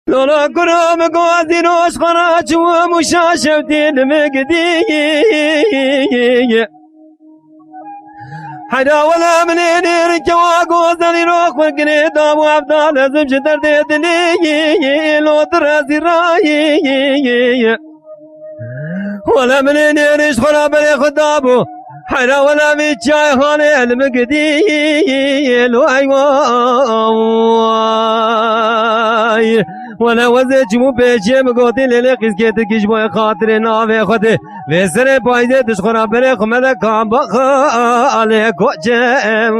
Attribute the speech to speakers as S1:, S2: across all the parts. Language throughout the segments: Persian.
S1: لولا كرم قوادي نوش خراج ومشاشة المقدي حدا ولا منين رجوا قوزني روح وقريد ابو عبدال زوج دردني لو دراسي راي ولا منين ريش خراب لي خدابو حدا ولا بيتشاي خاني المقدي لو ايواي ولا وزج مو بيجي مقوتي للي قيسكي تكيش بوي خاطري نافي خدي ويسري بايدي تشخرا بري خمدا كام بخالي كوجماري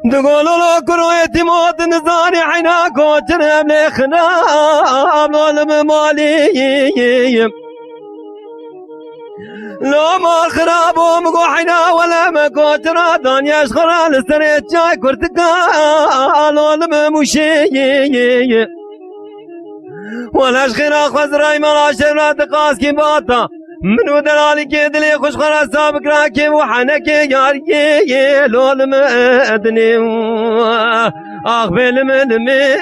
S1: دقولوا له كرويتي موت نزاري حينا كوتر املي خناب لولم مالي لو ما خرابو مقو حينا ولا مكوتر دانيا شخرا لسريت جاي كرتقال لولم مشي ولا شخيرا خزراي ملاشر تقاسكي باتا منو دلالي كيدلي خوش خرا سابق راكي وحنكي ياري لول مدني اغفل ملمي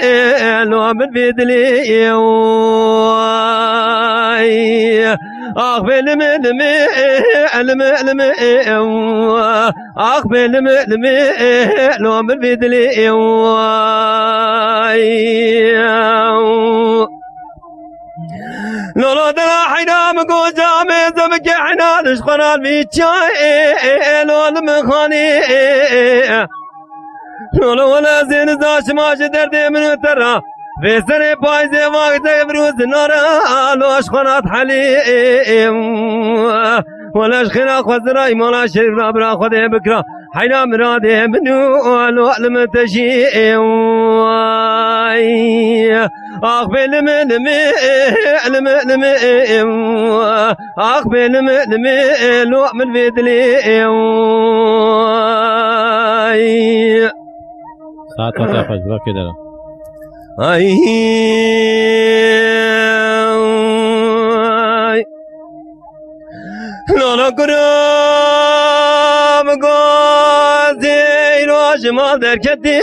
S1: لو من بيدلي اغفل ملمي الملمي اغفل ملمي لو من بيدلي لولو دلا حينا مقو جامي زمك حنا نشخنا الميتشاي لول مخاني لولو ولا زين زاش ماش دردي من ترى في سري بايزي واقتي بروز نارا لو اشخنا حليم ولا اشخنا خزراي مولا شريف رابرا خذي بكرا حينا مرادي منو لو المتشي أقبل من أقبل من لو من فيدلي
S2: ساعات وتاخذ بقى كده
S1: أي لولا كرام قاضي لو جمال دركتي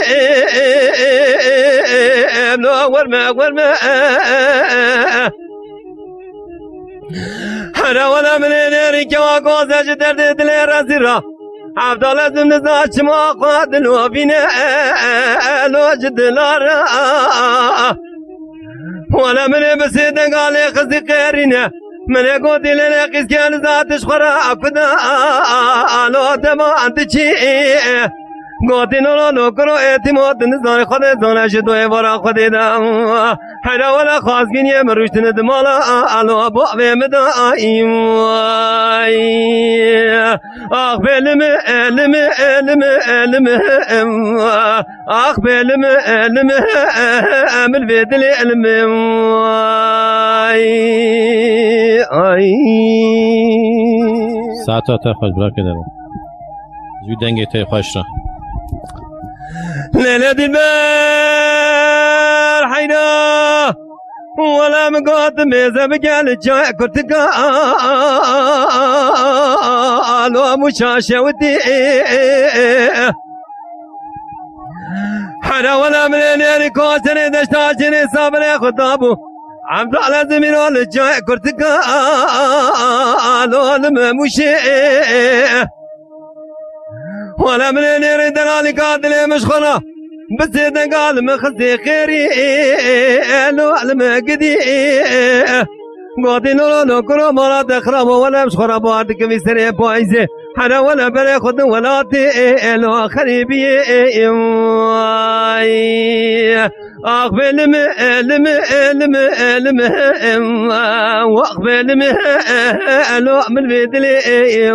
S1: لو ورمى حنا ولا منين ريكوا قاضي درد دلي راسيرا عبد الله بن زاش ما قاد لو بينا لو جدلارا ولا من بسيد قال خزي خيرنا من يقول لي قيس كان ذات شخرا أفدا لو تما أنت شيء قاتي نو كرو اعتماد نزار خده زانه شدوه ورا خده دم حدا ولا خاص بینی مروشتن دمالا علو بابه مدائیم آخ بلم علم آخ بلم علم عمل بدل علم
S2: ساعتا تاخذ برا كده زوی دنگه تای خوش را
S1: ليلة البال حينا ولا مقاطم زبقال جاي كرتقال ومشاشة ودي حنا ولا منين كوسني دشتاجني صابر خطابو عبد الله زمين ولا جاي كرتقال والممشي ولا منين يريد رالي قاتل مشخرة بس إذا قال مخزي خيري لو المقدي قاتل لو كرو مرا تخرب ولا مشخرة بارتك بسري بايزي حنا ولا بري خد ولا تي لو خريبي أقبل وأقبل لو من بدلي